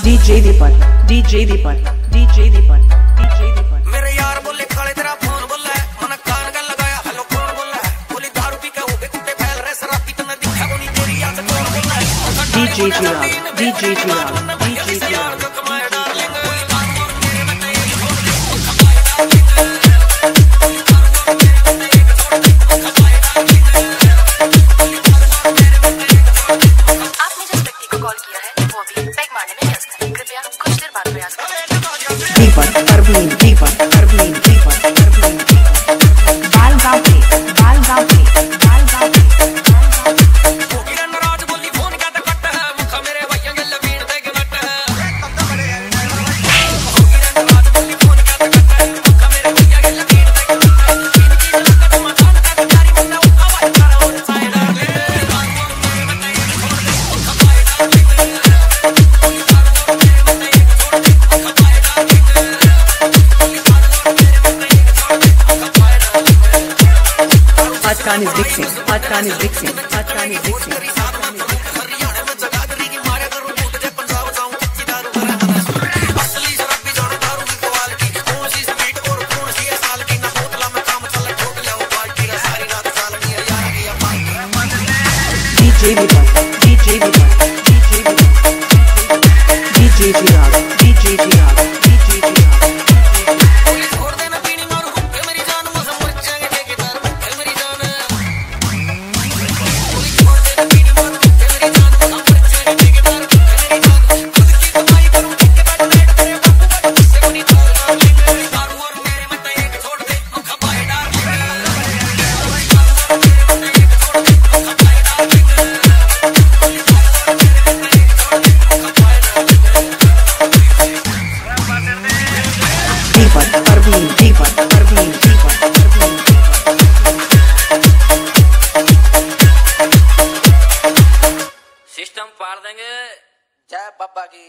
DJ Deepak, DJ Deepak, DJ Deepak, DJ Deepak। मेरे यार बोले काले तेरा फोन बोला है, मन कान का लगाया हेलो कौन बोला है, बोली दारू पी के हो गए कुत्ते फैल रहे शराब पी तूने दिखा को नहीं तेरी याद कौन बोला है। DJ Chirag, DJ Chirag, DJ Chirag। Deepak, Arvind, Deepak, Arvind, Deepak, Arvind, Deepak। बालगांव पे, बालगांव पे, बालगांव पे। नाराज बोली फोन क्या कट है, मुखा मेरे भैया के लवीन दे के नट है। नाराज बोली फोन क्या कट है, मुखा मेरे भैया के लवीन दे के नट है। इनकी लगत मचान का प्यारी बंदा आवाज कर और साइड ले। Adkan is mixing, Adkan is mixing, Adkan is mixing। Haryana में जगाधरी की मारे करूं टूट जाए पंजाब जाऊं कच्ची दारू भरा असली शराबी जानो दारू की क्वालिटी कौन सी स्पीड और कौन सी साल की ना बोतला में काम चला ठोक लिया पार्टी रा सारी रात साल में यार गया party DJ Deepak, DJ Deepak, DJ Deepak, DJ Chirag, DJ Chirag, DJ Chirag। Deepak, Arvind, Deepak, Arvind, Deepak, Arvind, Deepak। System पार देंगे। जय बाबा की।